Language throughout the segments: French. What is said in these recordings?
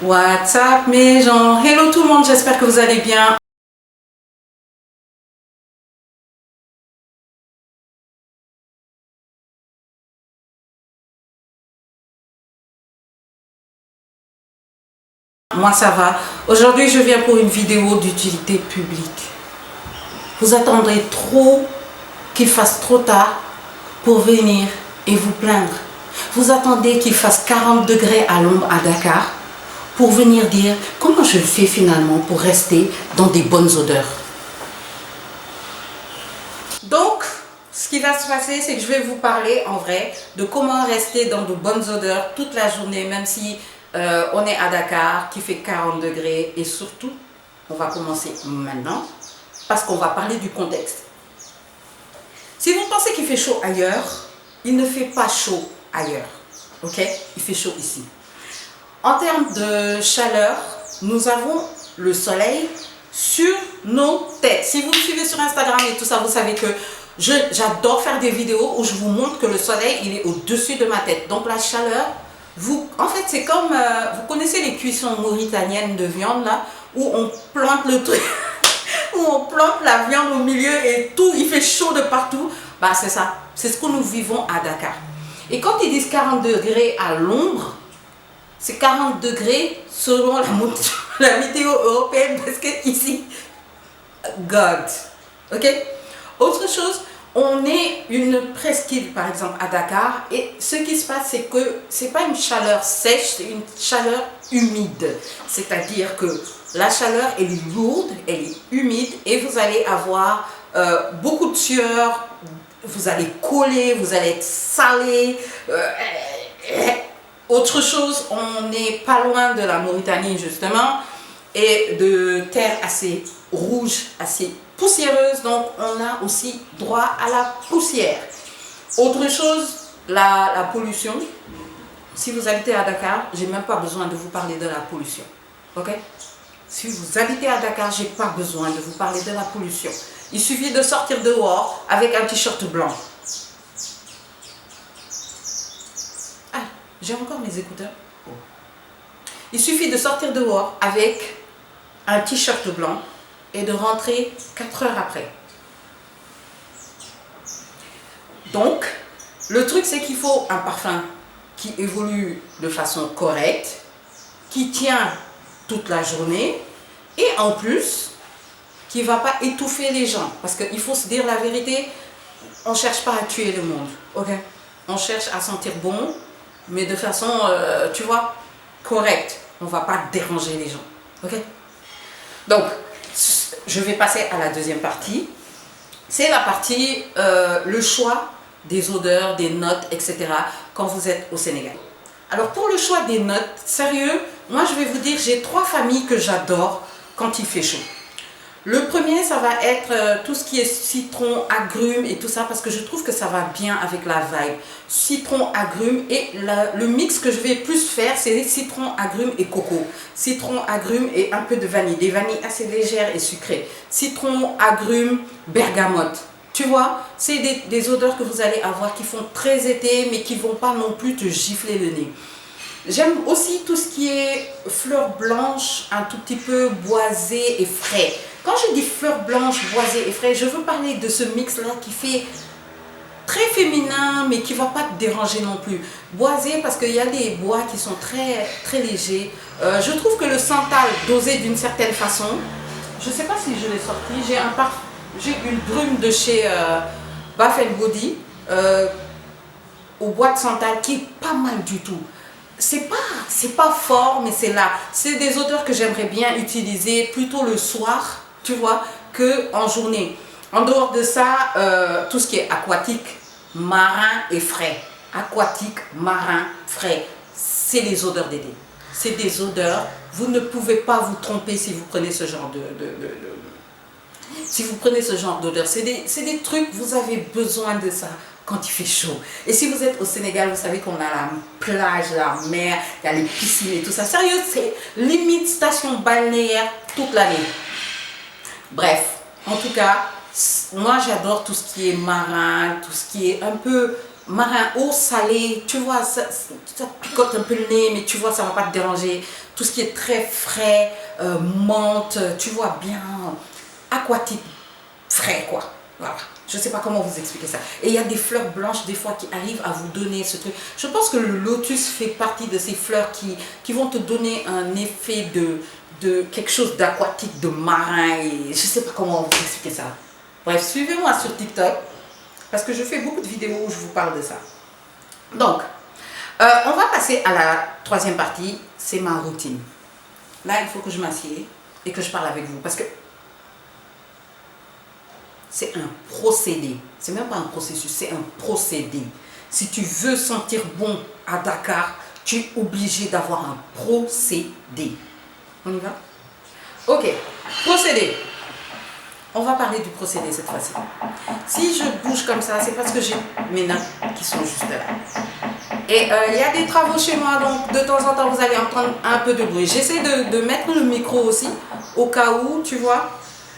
What's up mes gens? Hello tout le monde, j'espère que vous allez bien. Moi ça va. Aujourd'hui je viens pour une vidéo d'utilité publique. Vous attendrez trop qu'il fasse trop tard pour venir et vous plaindre. Vous attendez qu'il fasse 40 degrés à l'ombre à Dakar pour venir dire comment je fais finalement pour rester dans des bonnes odeurs. Donc, ce qui va se passer, c'est que je vais vous parler en vrai de comment rester dans de bonnes odeurs toute la journée, même si on est à Dakar, qui fait 40 degrés. Et surtout, on va commencer maintenant parce qu'on va parler du contexte. Si vous pensez qu'il fait chaud ailleurs, il ne fait pas chaud ailleurs. Ok? Il fait chaud ici. En termes de chaleur, nous avons le soleil sur nos têtes. Si vous me suivez sur Instagram et tout ça, vous savez que j'adore faire des vidéos où je vous montre que le soleil, il est au-dessus de ma tête. Donc la chaleur, en fait, c'est comme, vous connaissez les cuissons mauritaniennes de viande là, où on plante le truc, où on plante la viande au milieu et tout, il fait chaud de partout. Bah c'est ça, c'est ce que nous vivons à Dakar. Et quand ils disent 40 degrés à l'ombre, c'est 40 degrés selon la météo européenne, parce que ici, God, ok. Autre chose, on est une presqu'île par exemple à Dakar, et ce qui se passe c'est que c'est pas une chaleur sèche, c'est une chaleur humide. C'est-à-dire que la chaleur elle est lourde, elle est humide, et vous allez avoir beaucoup de sueur, vous allez coller, vous allez être salé. Autre chose, on n'est pas loin de la Mauritanie justement, et de terre assez rouge, assez poussiéreuse, donc on a aussi droit à la poussière. Autre chose, la pollution. Si vous habitez à Dakar, j'ai même pas besoin de vous parler de la pollution. Ok? Si vous habitez à Dakar, j'ai pas besoin de vous parler de la pollution. Il suffit de sortir dehors avec un t-shirt blanc. J'ai encore mes écouteurs. Oh. Il suffit de sortir dehors avec un t-shirt blanc et de rentrer 4 heures après. Donc, le truc c'est qu'il faut un parfum qui évolue de façon correcte, qui tient toute la journée, et en plus, qui ne va pas étouffer les gens. Parce qu'il faut se dire la vérité, on ne cherche pas à tuer le monde. Okay? On cherche à sentir bon, mais de façon, tu vois, correcte. On ne va pas déranger les gens. Ok? Donc, je vais passer à la deuxième partie. C'est la partie, le choix des odeurs, des notes, etc. quand vous êtes au Sénégal. Alors, pour le choix des notes, sérieux, moi je vais vous dire, j'ai 3 familles que j'adore quand il fait chaud. Le premier, ça va être tout ce qui est citron, agrumes et tout ça, parce que je trouve que ça va bien avec la vibe. Citron, agrumes, et le mix que je vais plus faire, c'est citron, agrumes et coco. Citron, agrumes et un peu de vanille. Des vanilles assez légères et sucrées. Citron, agrumes, bergamote. Tu vois, c'est des odeurs que vous allez avoir qui font très été, mais qui ne vont pas non plus te gifler le nez. J'aime aussi tout ce qui est fleurs blanches, un tout petit peu boisé et frais. Quand je dis fleurs blanches, boisées et frais, je veux parler de ce mix-là qui fait très féminin, mais qui ne va pas te déranger non plus. Boisé, parce qu'il y a des bois qui sont très, très légers. Je trouve que le santal, dosé d'une certaine façon, je ne sais pas si je l'ai sorti, j'ai une brume de chez Bath & Body au bois de santal qui est pas mal du tout. C'est pas fort, mais c'est là. C'est des odeurs que j'aimerais bien utiliser plutôt le soir, tu vois, que en journée. En dehors de ça, tout ce qui est aquatique, marin et frais. Aquatique, marin, frais. C'est les odeurs d'été. C'est des odeurs. Vous ne pouvez pas vous tromper si vous prenez ce genre si vous prenez ce genre d'odeur. C'est des trucs, vous avez besoin de ça quand il fait chaud. Et si vous êtes au Sénégal, vous savez qu'on a la plage, la mer, il y a les piscines et tout ça. Sérieux, c'est limite station balnéaire toute l'année. Bref, en tout cas, moi j'adore tout ce qui est marin, tout ce qui est un peu marin eau salée. Tu vois, ça picote un peu le nez, mais tu vois, ça ne va pas te déranger. tout ce qui est très frais, menthe, tu vois, bien aquatique, frais quoi. Voilà. Je ne sais pas comment vous expliquer ça. Et il y a des fleurs blanches des fois qui arrivent à vous donner ce truc. Je pense que le lotus fait partie de ces fleurs qui vont te donner un effet de quelque chose d'aquatique, de marin. Et je ne sais pas comment vous expliquer ça. Bref, suivez-moi sur TikTok parce que je fais beaucoup de vidéos où je vous parle de ça. Donc, on va passer à la troisième partie, c'est ma routine. Là, il faut que je m'assieds et que je parle avec vous parce que c'est un procédé. C'est même pas un processus, c'est un procédé. Si tu veux sentir bon à Dakar, tu es obligé d'avoir un procédé. On y va? Ok, procédé. On va parler du procédé cette fois-ci. Si je bouge comme ça, c'est parce que j'ai mes nappes qui sont juste là. Et il y a des travaux chez moi, donc de temps en temps, vous allez entendre un peu de bruit. J'essaie de mettre le micro aussi, au cas où, tu vois,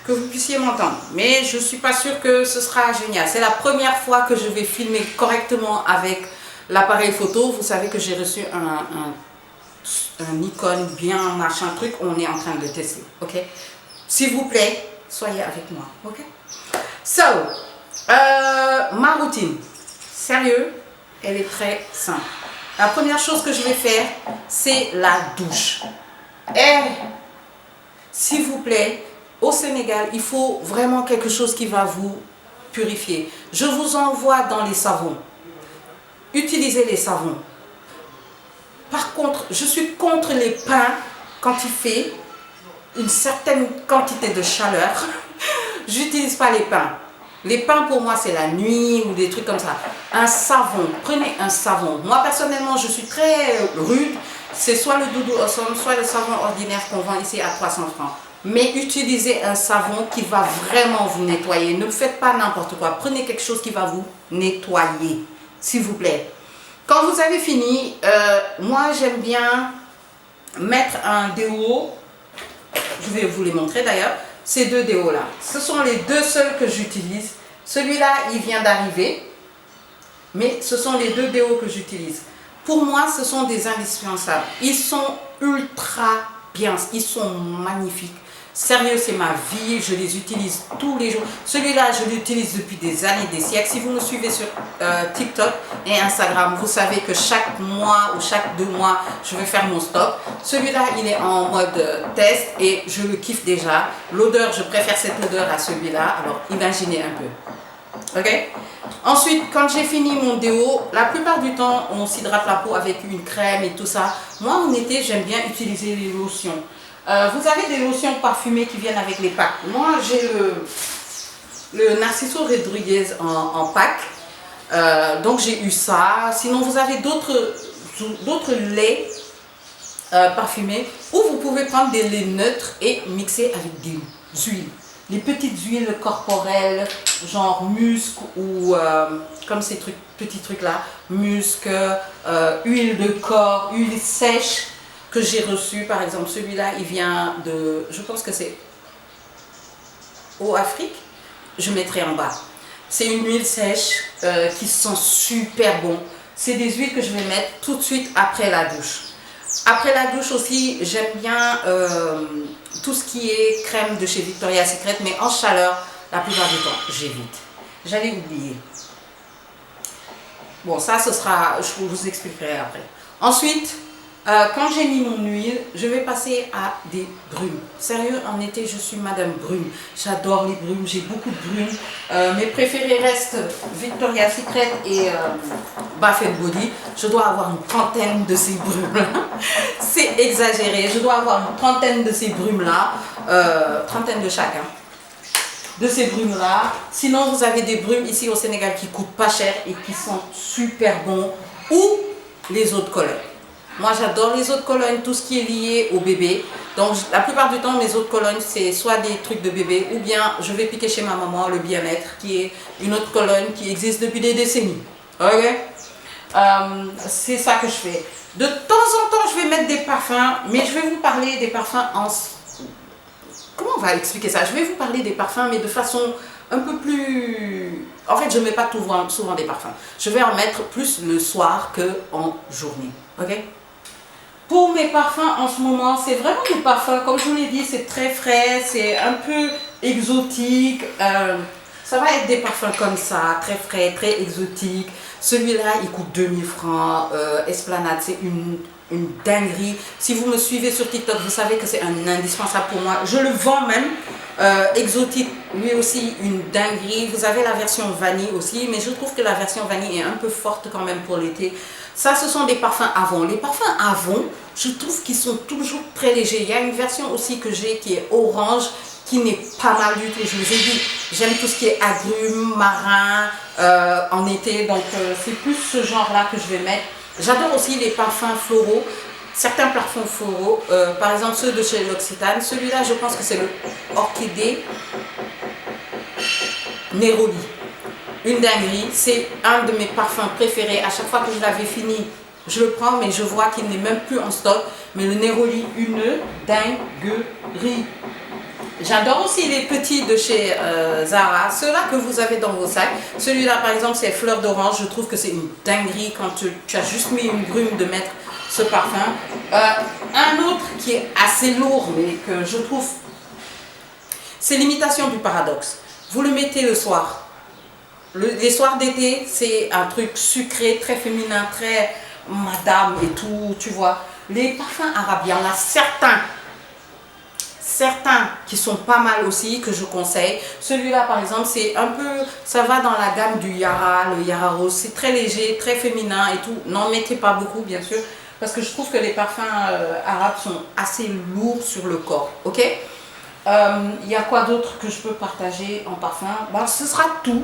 que vous puissiez m'entendre. Mais je ne suis pas sûre que ce sera génial. C'est la première fois que je vais filmer correctement avec l'appareil photo. Vous savez que j'ai reçu un Nikon bien machin truc. On est en train de le tester. Ok? S'il vous plaît, soyez avec moi. Ok? So, ma routine. Sérieux, elle est très simple. La première chose que je vais faire, c'est la douche. Et, s'il vous plaît, au Sénégal, il faut vraiment quelque chose qui va vous purifier. Je vous envoie dans les savons. Utilisez les savons. Par contre, je suis contre les pains quand il fait une certaine quantité de chaleur. J'utilise pas les pains. Les pains pour moi c'est la nuit ou des trucs comme ça. Un savon, prenez un savon. Moi personnellement je suis très rude. C'est soit le Doudou Awesome, soit le savon ordinaire qu'on vend ici à 300 francs. Mais utilisez un savon qui va vraiment vous nettoyer. Ne faites pas n'importe quoi. Prenez quelque chose qui va vous nettoyer, s'il vous plaît. Quand vous avez fini, moi j'aime bien mettre un déo. Je vais vous les montrer d'ailleurs. Ces deux déos là. Ce sont les deux seuls que j'utilise. Celui-là, il vient d'arriver. Mais ce sont les deux déos que j'utilise. Pour moi, ce sont des indispensables. Ils sont ultra bien. Ils sont magnifiques. Sérieux, c'est ma vie, je les utilise tous les jours. Celui-là, je l'utilise depuis des années, des siècles. Si vous me suivez sur TikTok et Instagram, vous savez que chaque mois ou chaque 2 mois, je vais faire mon stock. Celui-là, il est en mode test et je le kiffe déjà. L'odeur, je préfère cette odeur à celui-là. Alors, imaginez un peu. Ok? Ensuite, quand j'ai fini mon déo, la plupart du temps, on s'hydrate la peau avec une crème et tout ça. Moi, en été, j'aime bien utiliser les lotions. Vous avez des lotions parfumées qui viennent avec les packs. Moi, j'ai le Narciso Rodriguez en pack. Donc, j'ai eu ça. Sinon, vous avez d'autres laits parfumés où vous pouvez prendre des laits neutres et mixer avec des huiles. Les petites huiles corporelles, genre musc ou comme ces petits trucs-là, musc, huile de corps, huile sèche. Que j'ai reçu, par exemple, celui-là, il vient de, je pense que c'est au Afrique, je mettrai en bas. C'est une huile sèche qui sent super bon. C'est des huiles que je vais mettre tout de suite après la douche. Après la douche aussi, j'aime bien tout ce qui est crème de chez Victoria's Secret, mais en chaleur, la plupart du temps, j'évite. J'allais oublier. Bon, ça, ce sera, je vous expliquerai après. Ensuite, quand j'ai mis mon huile, je vais passer à des brumes. Sérieux, en été, je suis Madame Brume. J'adore les brumes, j'ai beaucoup de brumes. Mes préférés restent Victoria's Secret et Bath & Body. Je dois avoir une trentaine de ces brumes-là. C'est exagéré. Je dois avoir une trentaine de ces brumes-là. Trentaine de chacun. De ces brumes-là. Sinon, vous avez des brumes ici au Sénégal qui coûtent pas cher et qui sont super bons. Ou les eaux de Cologne. Moi, j'adore les eaux de Cologne, tout ce qui est lié au bébé. Donc, la plupart du temps, mes eaux de Cologne, c'est soit des trucs de bébé ou bien je vais piquer chez ma maman le bien-être, qui est une eau de Cologne qui existe depuis des décennies. Ok? C'est ça que je fais. De temps en temps, je vais mettre des parfums, mais je vais vous parler des parfums en... Comment on va expliquer ça? Je vais vous parler des parfums, mais de façon un peu plus... En fait, je ne mets pas souvent des parfums. Je vais en mettre plus le soir qu'en journée. Ok? Pour mes parfums en ce moment, c'est vraiment des parfums, comme je vous l'ai dit, c'est très frais, c'est un peu exotique. Ça va être des parfums comme ça, très frais, très exotiques. Celui-là, il coûte 2000 francs. Esplanade, c'est une dinguerie. Si vous me suivez sur TikTok, vous savez que c'est un indispensable pour moi. Je le vends même. Exotique, lui aussi, une dinguerie. Vous avez la version vanille aussi, mais je trouve que la version vanille est un peu forte quand même pour l'été. Ça, ce sont des parfums Avon. Les parfums Avon, je trouve qu'ils sont toujours très légers. Il y a une version aussi que j'ai qui est orange, qui n'est pas mal du tout. Je vous ai dit, j'aime tout ce qui est agrumes, marin, en été. Donc, c'est plus ce genre-là que je vais mettre. J'adore aussi les parfums floraux. Certains parfums floraux, par exemple ceux de chez L'Occitane. Celui-là, je pense que c'est le Orchidée Neroli. Une dinguerie, c'est un de mes parfums préférés. À chaque fois que je l'avais fini, je le prends, mais je vois qu'il n'est même plus en stock. Mais le Neroli, une dinguerie. J'adore aussi les petits de chez Zara, ceux-là que vous avez dans vos sacs. Celui-là, par exemple, c'est Fleur d'Orange. Je trouve que c'est une dinguerie quand tu as juste mis une grume de mettre ce parfum. Un autre qui est assez lourd, mais que je trouve, c'est l'Imitation du Paradoxe. Vous le mettez le soir. Les soirs d'été, c'est un truc sucré, très féminin, très madame et tout, tu vois. Les parfums arabes, il y en a certains qui sont pas mal aussi, que je conseille. Celui-là, par exemple, c'est un peu, ça va dans la gamme du Yara, le Yara Rose. C'est très léger, très féminin et tout. N'en mettez pas beaucoup, bien sûr, parce que je trouve que les parfums arabes sont assez lourds sur le corps, ok? Il y a quoi d'autre que je peux partager en parfum? Bon, ce sera tout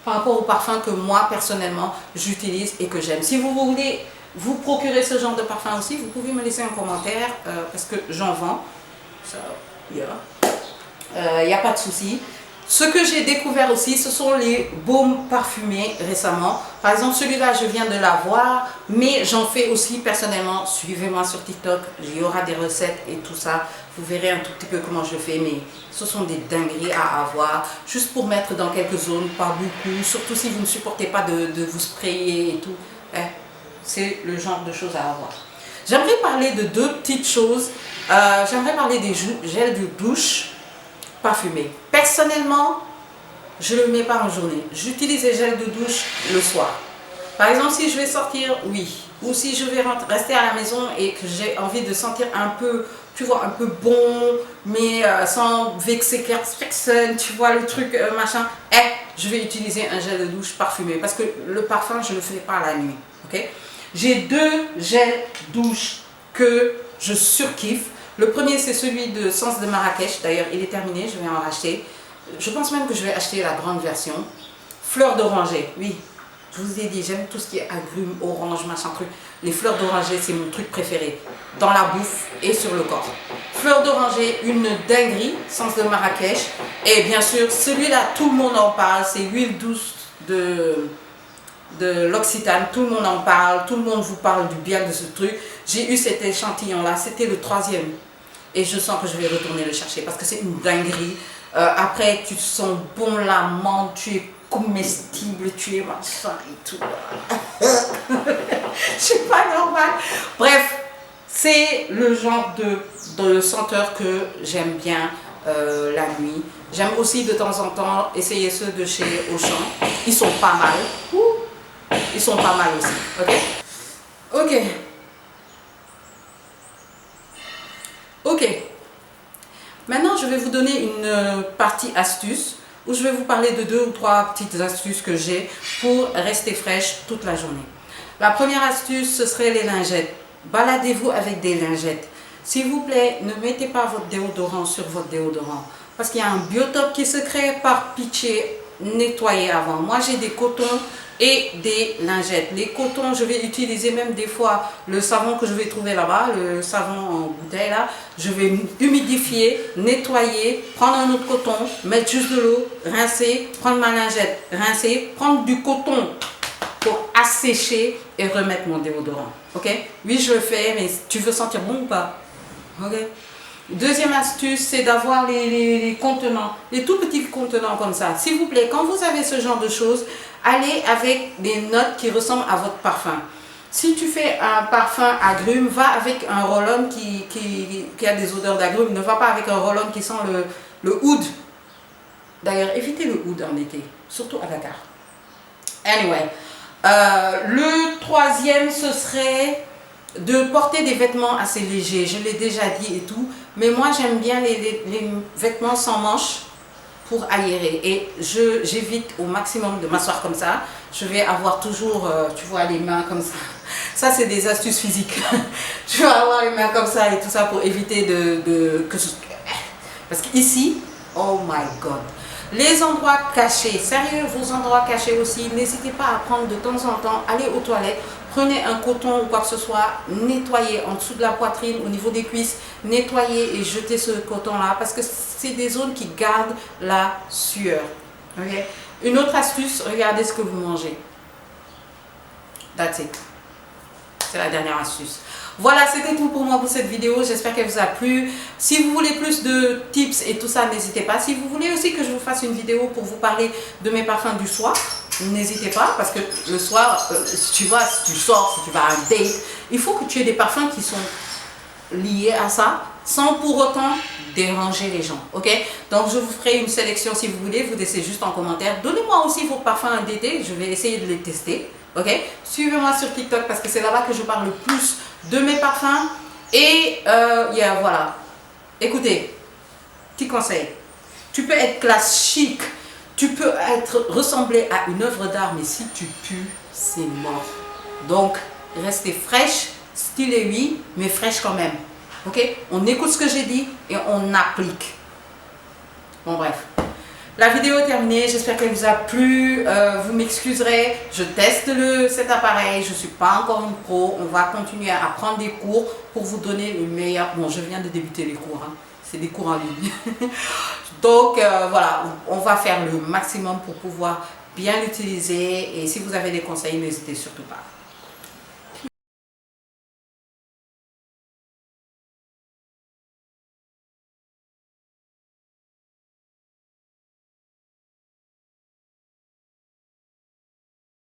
par rapport aux parfums que moi, personnellement, j'utilise et que j'aime. Si vous voulez vous procurer ce genre de parfum aussi, vous pouvez me laisser un commentaire parce que j'en vends. Il n'y a pas de souci. Ce que j'ai découvert aussi, ce sont les baumes parfumés récemment. Par exemple, celui-là, je viens de l'avoir, mais j'en fais aussi personnellement. Suivez-moi sur TikTok, il y aura des recettes et tout ça. Vous verrez un tout petit peu comment je fais, mais ce sont des dingueries à avoir. Juste pour mettre dans quelques zones, pas beaucoup. Surtout si vous ne supportez pas de vous sprayer et tout. C'est le genre de choses à avoir. J'aimerais parler de deux petites choses. J'aimerais parler des gels de douche parfumés. Personnellement, je ne le mets pas en journée. J'utilise les gels de douche le soir. Par exemple, si je vais sortir, oui. Ou si je vais rester à la maison et que j'ai envie de sentir un peu, tu vois, un peu bon, mais sans vexer personne, tu vois, le truc machin. Je vais utiliser un gel de douche parfumé. Parce que le parfum, je ne le fais pas la nuit. Ok? J'ai deux gels douche que je surkiffe. Le premier, c'est celui de Sens de Marrakech. D'ailleurs, il est terminé, je vais en racheter. Je pense même que je vais acheter la grande version. Fleur d'oranger, oui. Je vous ai dit, j'aime tout ce qui est agrumes, orange, machin truc. Les fleurs d'oranger, c'est mon truc préféré. Dans la bouffe et sur le corps. Fleur d'oranger, une dinguerie, Sens de Marrakech. Et bien sûr, celui-là, tout le monde en parle. C'est l'huile douce de l'Occitane, tout le monde en parle, tout le monde vous parle du bien de ce truc. J'ai eu cet échantillon là, c'était le 3e et je sens que je vais retourner le chercher parce que c'est une dinguerie. Après tu sens bon la menthe, tu es comestible, tu es machin et tout. C'est pas normal. Bref, c'est le genre de senteur que j'aime bien la nuit. J'aime aussi de temps en temps essayer ceux de chez Auchan, ils sont pas mal. Ils sont pas mal aussi, ok? Ok. Maintenant, je vais vous donner une partie astuce où je vais vous parler de 2 ou 3 petites astuces que j'ai pour rester fraîche toute la journée. La première astuce, ce serait les lingettes. Baladez-vous avec des lingettes. S'il vous plaît, ne mettez pas votre déodorant sur votre déodorant parce qu'il y a un biotope qui se crée par pitié. Nettoyer avant. Moi, j'ai des cotons et des lingettes. Les cotons, je vais utiliser même des fois le savon que je vais trouver là-bas, le savon en bouteille là. Je vais humidifier, nettoyer, prendre un autre coton, mettre juste de l'eau, rincer, prendre ma lingette, rincer, prendre du coton pour assécher et remettre mon déodorant. Ok? Oui, je le fais, mais tu veux sentir bon ou pas? Ok? Deuxième astuce, c'est d'avoir les contenants, les tout petits contenants comme ça. S'il vous plaît, quand vous avez ce genre de choses, allez avec des notes qui ressemblent à votre parfum. Si tu fais un parfum agrumes, va avec un roll-on qui a des odeurs d'agrumes. Ne va pas avec un roll-on qui sent le oud. D'ailleurs, évitez le oud en été, surtout à Dakar. Anyway, le troisième, ce serait de porter des vêtements assez légers. Je l'ai déjà dit et tout, mais moi j'aime bien les vêtements sans manches pour aérer. Et j'évite au maximum de m'asseoir comme ça. Je vais avoir toujours, tu vois, les mains comme ça. Ça, c'est des astuces physiques. Tu vas avoir les mains comme ça et tout ça pour éviter Parce qu'ici, oh my God. Les endroits cachés, sérieux, vos endroits cachés aussi, n'hésitez pas à prendre de temps en temps, allez aux toilettes, prenez un coton ou quoi que ce soit, nettoyez en dessous de la poitrine, au niveau des cuisses, nettoyez et jetez ce coton-là parce que c'est des zones qui gardent la sueur. Okay? Une autre astuce, regardez ce que vous mangez. That's it. C'est la dernière astuce. Voilà, c'était tout pour moi pour cette vidéo. J'espère qu'elle vous a plu. Si vous voulez plus de tips et tout ça, n'hésitez pas. Si vous voulez aussi que je vous fasse une vidéo pour vous parler de mes parfums du soir, n'hésitez pas. Parce que le soir, tu vois, si tu sors, si tu vas à un date, il faut que tu aies des parfums qui sont liés à ça, sans pour autant déranger les gens. Ok? Donc, je vous ferai une sélection si vous voulez. Vous laissez juste en commentaire. Donnez-moi aussi vos parfums d'été. Je vais essayer de les tester. Ok, suivez-moi sur TikTok parce que c'est là-bas que je parle le plus de mes parfums. Et voilà. Écoutez, petit conseil. Tu peux être classe chic, tu peux ressembler à une œuvre d'art, mais si tu pues, c'est mort. Donc, restez fraîche, stylée oui, mais fraîche quand même. Ok, on écoute ce que j'ai dit et on applique. Bon, bref. La vidéo est terminée, j'espère qu'elle vous a plu. Vous m'excuserez, je teste cet appareil, je ne suis pas encore une pro. On va continuer à prendre des cours pour vous donner une meilleure... Bon, je viens de débuter les cours, hein. C'est des cours en ligne. Donc voilà, on va faire le maximum pour pouvoir bien l'utiliser. Et si vous avez des conseils, n'hésitez surtout pas.